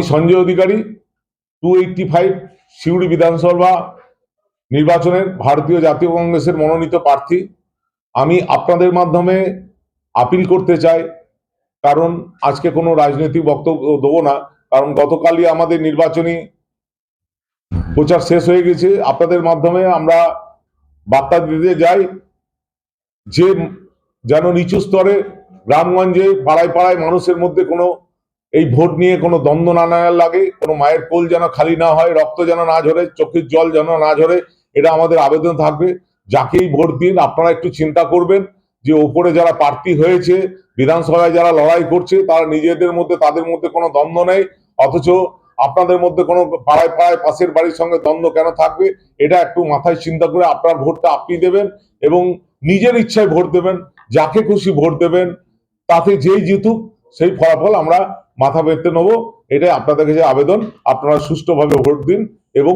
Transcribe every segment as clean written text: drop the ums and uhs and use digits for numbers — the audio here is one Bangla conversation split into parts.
সঞ্জয় অধিকারী 285 সিউড়ি বিধানসভা নির্বাচনের ভারতীয় জাতীয় কংগ্রেসের মনোনীত প্রার্থী। আমি আপনাদের মাধ্যমে আপিল করতে চাই, কারণ আজকে কোনো রাজনৈতিক বক্তব্য দেবো না, কারণ গতকালই আমাদের নির্বাচনী প্রচার শেষ হয়ে গেছে। আপনাদের মাধ্যমে আমরা বার্তা দিতে যাই যে যেন নিচু স্তরে গ্রামগঞ্জে পাড়ায় পাড়ায় মানুষের মধ্যে কোনো এই ভোট নিয়ে কোনো দ্বন্দ্ব না লাগে, কোনো মায়ের কোল যেন খালি না হয়, রক্ত যেন না ঝরে, চোখের জল যেন না ঝরে, এটা আমাদের আবেদন থাকবে। যাকেই ভোট দিন আপনারা একটু চিন্তা করবেন যে ওপরে যারা প্রার্থী হয়েছে, বিধানসভায় যারা লড়াই করছে, তারা নিজেদের মধ্যে তাদের মধ্যে কোনো দ্বন্দ্ব নেই, অথচ আপনাদের মধ্যে কোনো পাড়ায় পাড়ায় পাশের বাড়ির সঙ্গে দ্বন্দ্ব কেন থাকবে? এটা একটু মাথায় চিন্তা করে আপনার ভোটটা আপনি দেবেন এবং নিজের ইচ্ছায় ভোট দেবেন, যাকে খুশি ভোট দেবেন, তাতে যেই জিতুক সেই ফলাফল আমরা মাথা পেতে নেবো। এটাই আপনাদের কাছে আবেদন। আপনারা সুষ্ঠুভাবে ভোট দিন এবং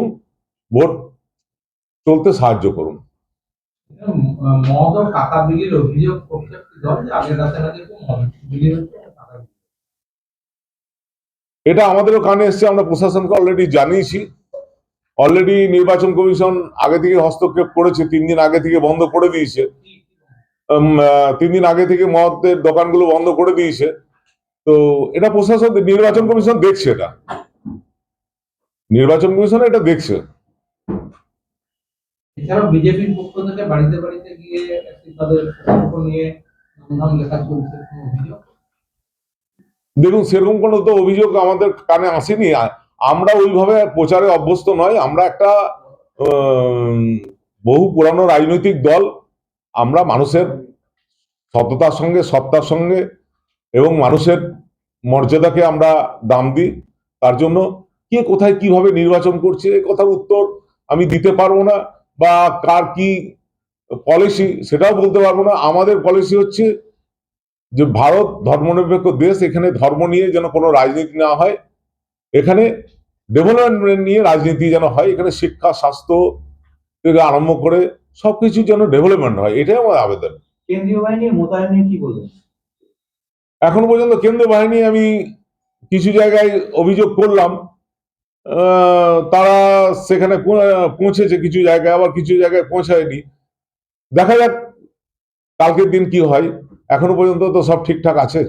ভোট চলতে সাহায্য করুন। এটা আমাদেরও কানে এসছে, আমরা প্রশাসনকে অলরেডি জানিয়েছি। অলরেডি নির্বাচন কমিশন আগে থেকে হস্তক্ষেপ করেছে, 3 দিন আগে থেকে বন্ধ করে দিয়েছে। 3 দিন আগে থেকে মদের দোকানগুলো বন্ধ করে দিয়েছে। তো এটা প্রশাসন, নির্বাচন কমিশন দেখছে, এটা নির্বাচন কমিশন এটা দেখছে। এছাড়াও বিজেপির পক্ষ থেকে বাড়িতে বাড়িতে গিয়ে তাদের নিয়ে নাম লেখা চলছে, দেখুন সেরকম কোনো তো অভিযোগ আমাদের কানে আসেনি। আমরা ওইভাবে প্রচারে অভ্যস্ত নয়। আমরা একটা বহু পুরানো রাজনৈতিক দল। আমরা মানুষের সততার সঙ্গে, সত্তার সঙ্গে এবং মানুষের মর্যাদাকে আমরা দাম দিই। তার জন্য কে কোথায় কিভাবে নির্বাচন করছে এ কথার উত্তর আমি দিতে পারবো না, বা কার কি পলিসি সেটাও বলতে পারবো না। আমাদের পলিসি হচ্ছে যে ভারত ধর্মনিরপেক্ষ দেশ, এখানে ধর্ম নিয়ে যেন কোনো রাজনীতি না হয়, এখানে ডেভেলপমেন্ট নিয়ে রাজনীতি যেন হয়, এখানে শিক্ষা, স্বাস্থ্য থেকে আরম্ভ করে সবকিছু যেন ডেভেলপমেন্ট হয়, এটাই আমার আবেদন। কেন্দ্রীয় বাহিনী মোতায়েন নিয়ে কি বলবেন? এখনো পর্যন্ত কেন্দ্রীয় বাহিনী আমি কিছু জায়গায় অভিযোগ করলাম, তারা সেখানে পৌঁছেছে কিছু জায়গায়, আবার কিছু জায়গায় পৌঁছায়নি। দেখা যাক কালকের দিন কি হয়। এখনো পর্যন্ত তো সব ঠিকঠাক আছে।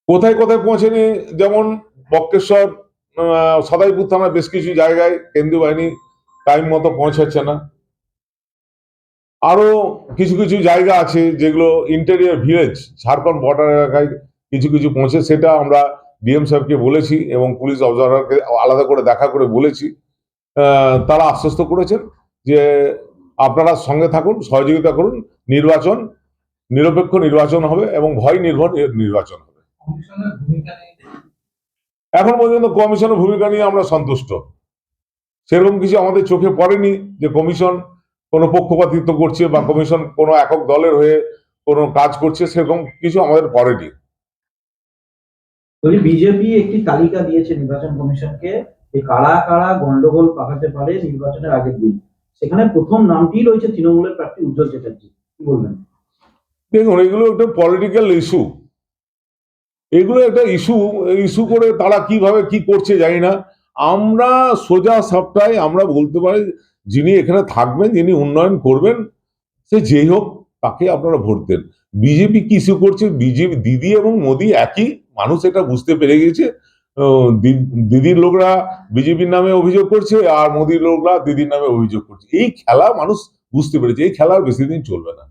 কোথায় কোথায় পৌঁছেনি, যেমন বক্রেশ্বর, সদাইপুর থানার বেশ কিছু জায়গায় কেন্দ্রীয় বাহিনী টাইম মতো পৌঁছাচ্ছে না। আরো কিছু কিছু জায়গা আছে যেগুলো ইন্টেরিয়র ভিলেজ, ঝাড়খণ্ড বর্ডার এলাকায় কিছু কিছু পৌঁছে, সেটা আমরা ডিএম সাহেবকে বলেছি এবং পুলিশ অবজারভারকে আলাদা করে দেখা করে বলেছি। তারা আশ্বস্ত করেছেন যে আপনারা সঙ্গে থাকুন, সহযোগিতা করুন, নির্বাচন নিরপেক্ষ নির্বাচন হবে এবং ভয় নির্ভর নির্বাচন হবে। এখন পর্যন্ত কমিশনের ভূমিকা নিয়ে আমরা সন্তুষ্ট। সেরকম কিছু আমাদের চোখে পড়েনি যে কমিশন কোনো পক্ষপাতিত্ব করছে বা কমিশন কোনো একক দলের হয়ে কোনো কাজ করছে, সেরকম কিছু আমাদের পড়েনি। বিজেপি একটি তালিকা দিয়েছে নির্বাচন কমিশনকে যে কারা কারা গন্ডগোল পাকাতে পারে নির্বাচনের আগের দিন। সেখানে প্রথম নামটি রয়েছে তৃণমূলের প্রার্থী উজ্জ্বল চ্যাটার্জি। কি বলবেন? দেখুন, এগুলো একটা পলিটিক্যাল ইস্যু। এগুলো একটা ইস্যু করে তারা কিভাবে কি করছে জানি না। আমরা সোজা সাপটায় আমরা বলতে পারি, যিনি এখানে থাকবেন, যিনি উন্নয়ন করবেন, সে যেই হোক তাকে আপনারা ভোট দেন। বিজেপি কি ইস্যু করছে, বিজেপি দিদি এবং মোদি একই, মানুষ এটা বুঝতে পেরে গেছে। দিদির লোকরা বিজেপির নামে অভিযোগ করছে আর মোদির লোকরা দিদির নামে অভিযোগ করছে। এই খেলা মানুষ বুঝতে পেরেছে, এই খেলা বেশি দিন চলবে না।